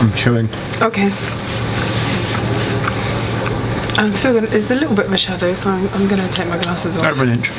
I'm chewing. Okay. I'm still gonna. There's a little bit of a shadow, so I'm gonna take my glasses off. Over an inch.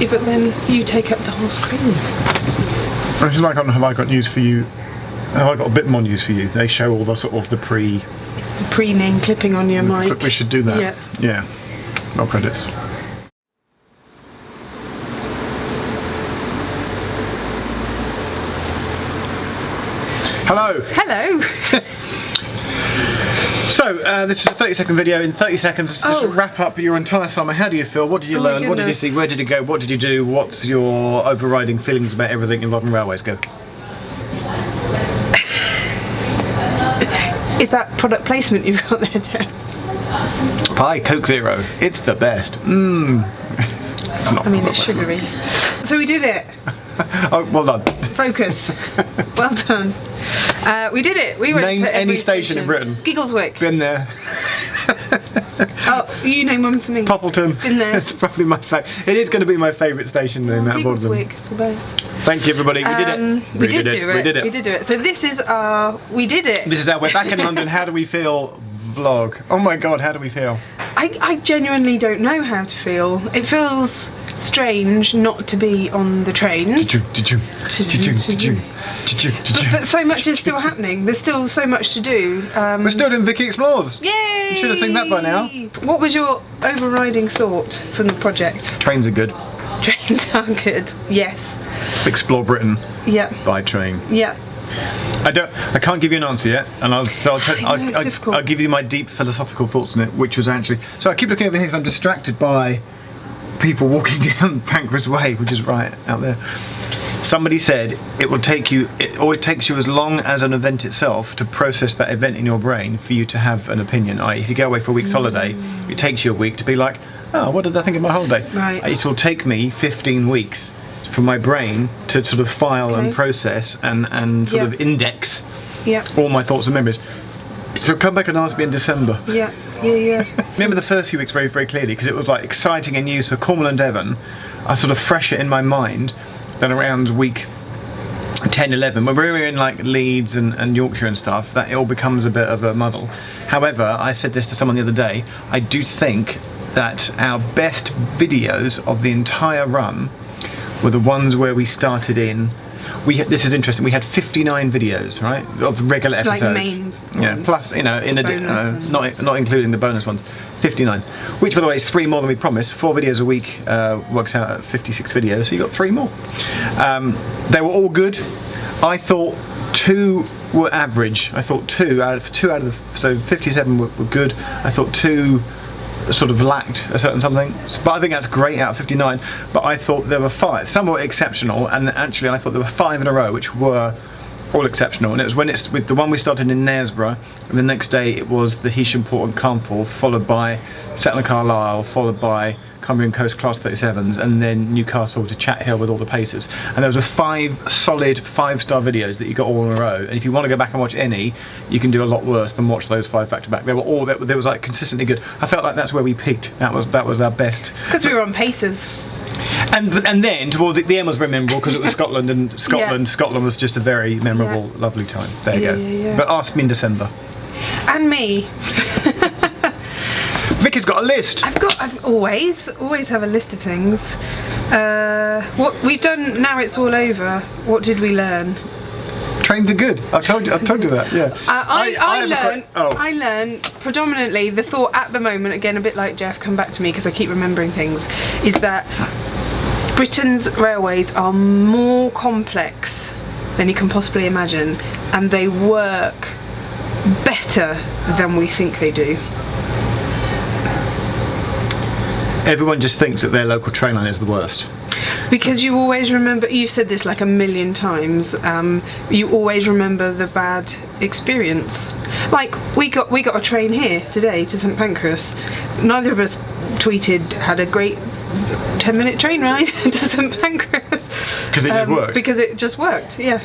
Yeah, but then you take up the whole screen. This is like on Have I Got News For You? Have I Got a Bit More News For You? They show all the sort of the pre-name clipping on your mic. We should do that. Yeah. Yeah. No credits. Hello. Hello. So, this is a 30-second video. In 30 seconds, just wrap up your entire summer. How do you feel? What did you learn? What did you see? Where did you go? What did you do? What's your overriding feelings about everything involving railways? Go. Is that product placement you've got there, Jeff? Pie Coke Zero. It's the best. It's not. I mean, it's sugary. So we did it. Oh, well done. Focus. Well done. We did it. We went to any station in Britain. Giggleswick. Been there. Oh, you name one for me. Poppleton. Been there. It's probably my favourite. It is going to be my favourite station in that of them. Giggleswick. It's the best. Thank you, everybody. We did it. We did do it. So this is our. We did it. This is our. We're back in London. How do we feel? Vlog. Oh my God, how do we feel? I genuinely don't know how to feel. It feels strange not to be on the trains. But so much is still happening. There's still so much to do. We're still doing Vicky Explores. Yay! You should have seen that by now. What was your overriding thought from the project? Trains are good. Trains are good. Yes. Explore Britain. Yeah. By train. Yeah. I can't give you an answer yet, and I'll give you my deep philosophical thoughts on it, which was actually. So I keep looking over here because I'm distracted by people walking down Pancras Way, which is right out there. Somebody said it takes you as long as an event itself to process that event in your brain for you to have an opinion. If you go away for a week's holiday, it takes you a week to be like, oh, what did I think of my holiday? Right. It will take me 15 weeks for my brain to sort of file and process and sort of index all my thoughts and memories. So come back and ask me in December. Yeah. Remember the first few weeks very, very clearly because it was like exciting and new. So Cornwall and Devon are sort of fresher in my mind than around week 10, 11. When we were in like Leeds and Yorkshire and stuff, that it all becomes a bit of a muddle. However, I said this to someone the other day, I do think that our best videos of the entire run were the ones where we started in. This is interesting. We had 59 videos, right, of regular episodes. Like main ones. Plus, in not including the bonus ones. 59, which by the way is 3 more than we promised. 4 videos a week works out at 56 videos, so you got 3 more. They were all good. I thought 2 were average. I thought 2 out of the so 57 were good. I thought 2 sort of lacked a certain something, but I think that's great out of 59. But I thought there were 5. Some were exceptional, and actually I thought there were 5 in a row which were all exceptional. And it was when it's with the one we started in Knaresborough, and the next day it was the Heysham Port and Carnforth, followed by Settler Carlisle, followed by Cumbrian Coast Class 37s, and then Newcastle to Chat Hill with all the Pacers. And there was 5 solid 5-star videos that you got all in a row. And if you want to go back and watch any, you can do a lot worse than watch those 5 back to back. They were all there was like consistently good. I felt like that's where we peaked. That was our best. It's because we were on Pacers. And then towards the end was very memorable because it was Scotland, and Scotland was just a very memorable, lovely time. There you go. But ask me in December. And me. Vicky's got a list. I've always have a list of things. What we've done now, it's all over. What did we learn? Trains are good. I told you that. Yeah. I learned predominantly the thought at the moment. Again, a bit like Jeff. Come back to me because I keep remembering things. Is that Britain's railways are more complex than you can possibly imagine, and they work better than we think they do. Everyone just thinks that their local train line is the worst. Because you always remember, you've said this like a million times, you always remember the bad experience. Like, we got a train here today to St Pancras. Neither of us tweeted, had a great 10-minute train ride to St Pancras. Because it just worked. Because it just worked, yeah.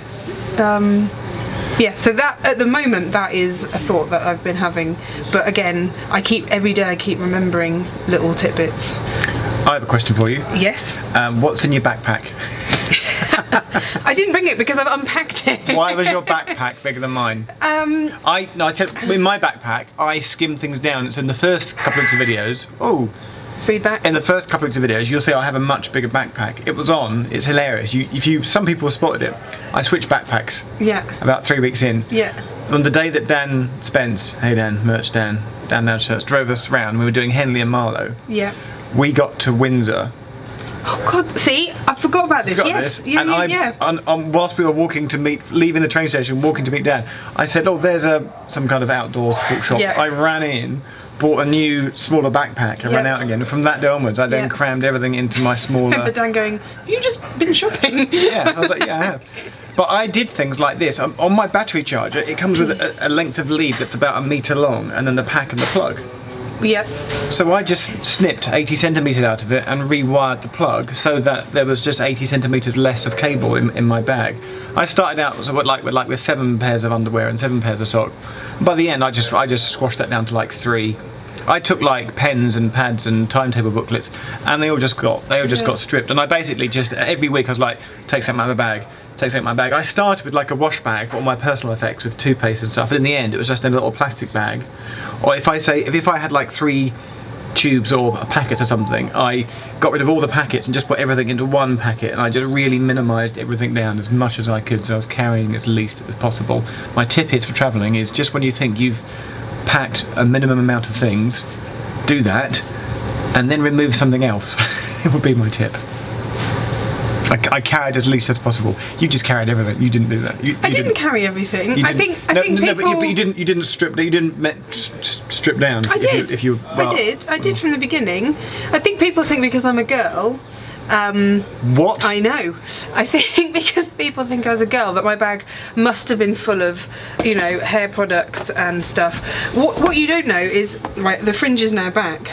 Yeah, so that, at the moment, that is a thought that I've been having. But again, every day I keep remembering little tidbits. I have a question for you. Yes. What's in your backpack? I didn't bring it because I've unpacked it. Why was your backpack bigger than mine? In my backpack, I skim things down. It's in the first couple of videos. Oh. Feedback. In the first couple of videos, you'll see I have a much bigger backpack. It was on. It's hilarious. Some people spotted it. I switched backpacks. Yeah. About 3 weeks in. Yeah. On the day that Dan Spence, hey Dan, merch Dan Shirts, drove us around, we were doing Henley and Marlow. Yeah. We got to Windsor. Oh God! See, I forgot about this. Yes. Yeah. Whilst we were leaving the train station, walking to meet Dan, I said, "Oh, there's some kind of outdoor sports shop." Yeah. I ran in. Bought a new, smaller backpack and ran out again. And from that day onwards, I then crammed everything into my smaller... But Dan going, have you just been shopping? Yeah, I was like, yeah, I have. But I did things like this. On my battery charger, it comes with a length of lead that's about 1 metre long, and then the pack and the plug. Yeah. So I just snipped 80 centimetres out of it and rewired the plug so that there was just 80 centimetres less of cable in my bag. I started out with 7 pairs of underwear and 7 pairs of socks. By the end, I just squashed that down to like 3. I took like pens and pads and timetable booklets, and they all just got stripped. And I basically just every week I was like, take something out of my bag, take something out of my bag. I started with like a wash bag for all my personal effects with toothpaste and stuff. And in the end, it was just a little plastic bag. Or if I had like 3 tubes or a packet or something, I got rid of all the packets and just put everything into one packet, and I just really minimised everything down as much as I could, so I was carrying as least as possible. My tip is for travelling is just when you think you've packed a minimum amount of things, do that and then remove something else. It would be my tip. I carried as least as possible. You just carried everything. You didn't do that. I didn't carry everything. I think people. But you didn't strip. You didn't strip down. I did. I did from the beginning. I think people think because I'm a girl. What? I know. I think because people think I was a girl that my bag must have been full of, hair products and stuff. What you don't know is, right, the fringe is now back.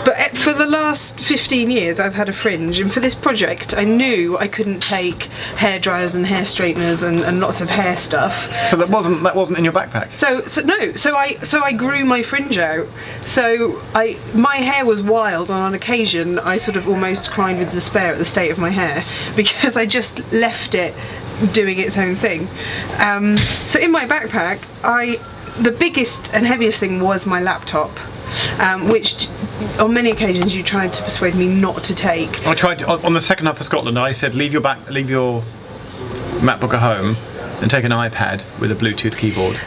But for the last 15 years I've had a fringe, and for this project I knew I couldn't take hair dryers and hair straighteners and lots of hair stuff. So that wasn't in your backpack? So I grew my fringe out. So my hair was wild, and on occasion I sort of almost cried with despair at the state of my hair because I just left it doing its own thing. So in my backpack, the biggest and heaviest thing was my laptop, which on many occasions you tried to persuade me not to take. I tried on the second half of Scotland. I said leave your MacBook at home and take an iPad with a Bluetooth keyboard.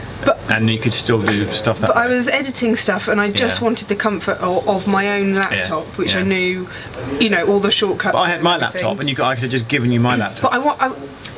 And you could still do stuff that way. I was editing stuff, and I just wanted the comfort of my own laptop, which I knew, all the shortcuts. But I had my laptop, and I could have just given you my laptop.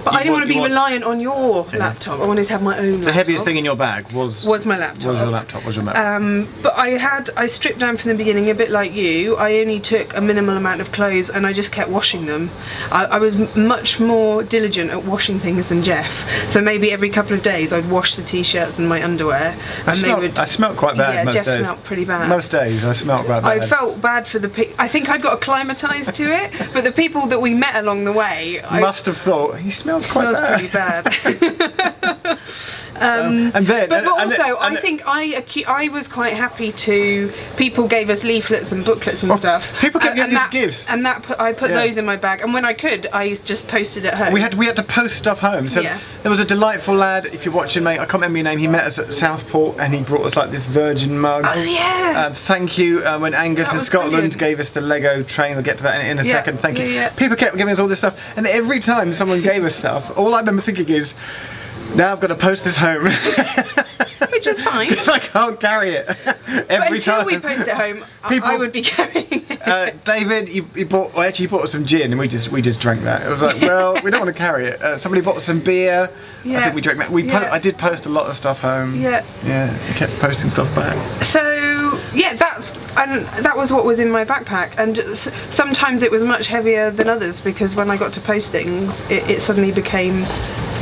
But I didn't want to be reliant on your laptop. I wanted to have my own laptop. The heaviest thing in your bag was my laptop. Was your MacBook. But I stripped down from the beginning, a bit like you. I only took a minimal amount of clothes, and I just kept washing them. I was much more diligent at washing things than Jeff. So maybe every couple of days I'd wash the t-shirts and my underwear. I smelled quite bad most days. Jeff smelled pretty bad. Most days I smelled quite bad. I felt bad for I think I'd got acclimatised to it, but the people that we met along the way... must have thought, he smells quite bad. Pretty bad. I think I was quite happy to. People gave us leaflets and booklets and stuff. People kept giving us gifts, and I put those in my bag. And when I could, I just posted at home. We had to post stuff home. So there was a delightful lad. If you're watching, mate, I can't remember your name. He met us at Southport, and he brought us like this Virgin mug. Oh yeah. Thank you. When Angus in Scotland gave us the Lego train, we'll get to that in a second. Thank you. Yeah. People kept giving us all this stuff, and every time someone gave us stuff, all I remember thinking is, now I've got to post this home. Which is fine. Because I can't carry it. Every until time we post it home, I would be carrying it. David, he bought us some gin, and we just drank that. It was like, well, we don't want to carry it. Somebody bought some beer. Yeah. I think we drank that. I did post a lot of stuff home. Yeah. Yeah. I kept posting stuff back. So yeah, that was what was in my backpack, and sometimes it was much heavier than others because when I got to post things, it suddenly became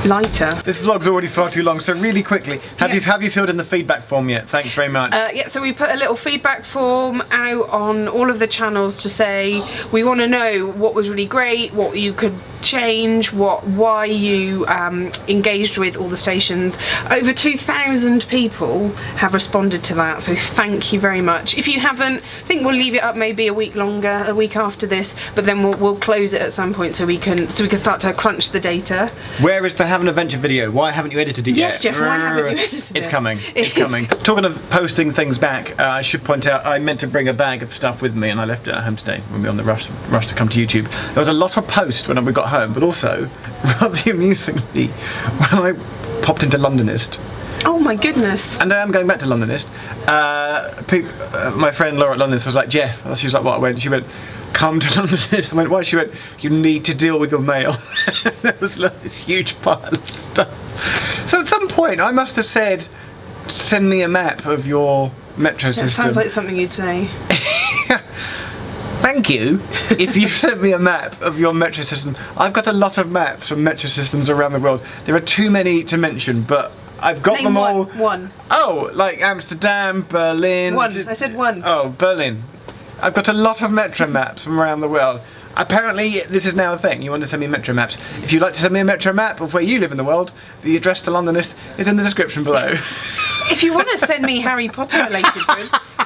lighter. This vlog's already far too long, so really quickly, have you filled in the feedback form yet? Thanks very much. So we put a little feedback form out on all of the channels to say we want to know what was really great, what you could change, why you engaged with all the stations. Over 2,000 people have responded to that, so thank you very much. If you haven't, I think we'll leave it up maybe a week longer, a week after this, but then we'll close it at some point so we can start to crunch the data. Where is the Have an Adventure video? Why haven't you edited it yet? Yes, Jeff, why haven't you edited it? It's coming. It's coming. Talking of posting things back, I should point out I meant to bring a bag of stuff with me and I left it at home today when we were on the rush to come to YouTube. There was a lot of posts when we got home, but also, rather amusingly, when I popped into Londonist. Oh my goodness. And I am going back to Londonist. My friend Laura at Londonist was like, Jeff, she was like, what? I went, she went, come to Londonist. I went, why? She went, you need to deal with your mail. There was like this huge pile of stuff. So at some point I must have said, send me a map of your metro system. Sounds like something you'd say. Thank you. If you've sent me a map of your metro system. I've got a lot of maps from metro systems around the world. There are too many to mention, but I've got them all. One. Oh, like Amsterdam, Berlin. One. I said one. Oh, Berlin. I've got a lot of metro maps from around the world. Apparently, this is now a thing. You want to send me metro maps. If you'd like to send me a metro map of where you live in the world, the address to Londonist is in the description below. If you want to send me Harry Potter related goods,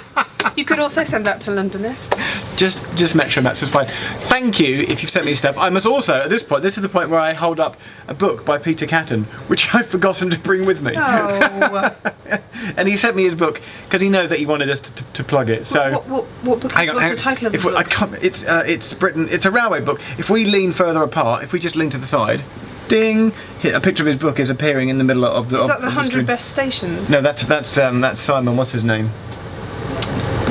you could also send that to Londonist. Just metro maps is fine. Thank you if you've sent me stuff. I must also, at this point, this is the point where I hold up a book by Peter Catton, which I've forgotten to bring with me. Oh. And he sent me his book because he knows that he wanted us to plug it. So what book? What's the title of the book? I can't, it's Britain. It's a railway book. If we lean further apart, if we just lean to the side, ding! A picture of his book is appearing in the middle of the. Is that the 100 Best Stations? No, that's Simon. What's his name?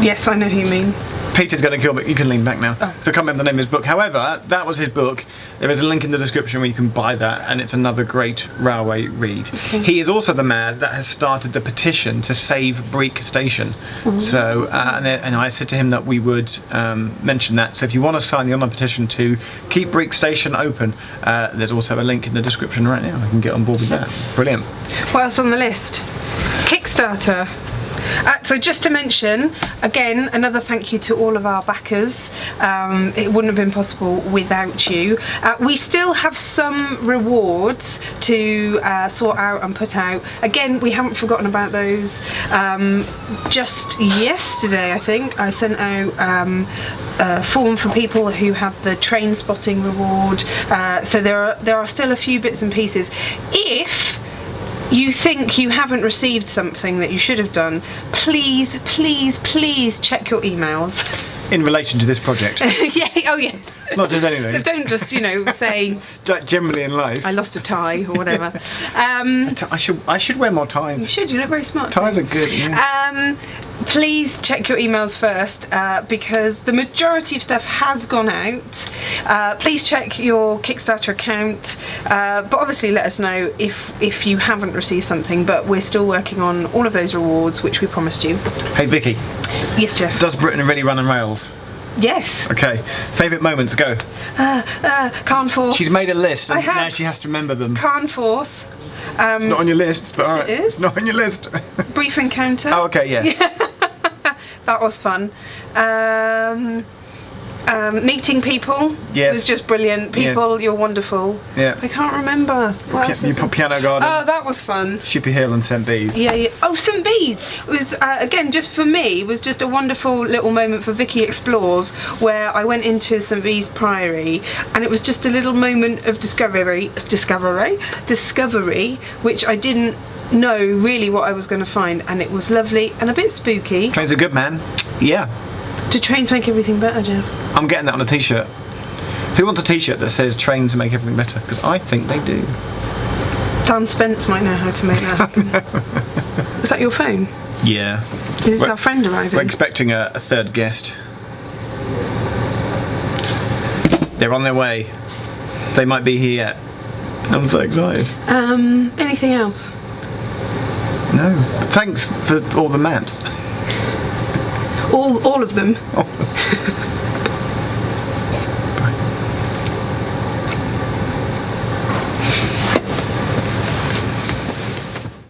Yes, I know who you mean. Peter's going to kill me. You can lean back now. Oh. So I can't remember the name of his book. However, that was his book. There is a link in the description where you can buy that, and it's another great railway read. Okay. He is also the man that has started the petition to save Break Station. Ooh. So, and I said to him that we would mention that. So if you want to sign the online petition to keep Break Station open, there's also a link in the description right now. I can get on board with that. Brilliant. What else on the list? Kickstarter. So just to mention, again, another thank you to all of our backers. It wouldn't have been possible without you. We still have some rewards to sort out and put out. Again, we haven't forgotten about those. Just yesterday, I think, I sent out a form for people who have the train spotting reward. So there are still a few bits and pieces. If you think you haven't received something that you should have done, please check your emails. In relation to this project? Yeah, oh yes. Not just anything. Don't just, say... Generally in life. I lost a tie or whatever. I should wear more ties. You should, you look very smart. Ties are good, yeah. Please check your emails first because the majority of stuff has gone out. Please check your Kickstarter account, but obviously let us know if you haven't received something, but we're still working on all of those rewards which we promised you. Hey Vicky. Yes, Jeff. Does Britain really run on rails? Yes. Okay. Favourite moments, go. Carnforth. She's made a list and now she has to remember them. Carnforth. It's not on your list, but alright. It is. It's not on your list. Brief encounter. Oh, okay, yeah. That was fun. Meeting people was just brilliant. People, you're wonderful. Yeah. I can't remember. You put Piano Garden. Oh, that was fun. Shippey Hill and St Bees. Yeah. Oh, St Bees was again just for me was just a wonderful little moment for Vicky Explores, where I went into St Bees Priory, and it was just a little moment of discovery, which I didn't know really what I was going to find, and it was lovely and a bit spooky. Trains are good, man. Yeah. Do trains make everything better, Jeff? I'm getting that on a t-shirt. Who wants a t-shirt that says trains make everything better? Because I think they do. Dan Spence might know how to make that happen. Was that your phone? Yeah. Is this our friend arriving? We're expecting a third guest. They're on their way. They might be here yet. I'm so excited. Anything else? No. Thanks for all the maps. All of them.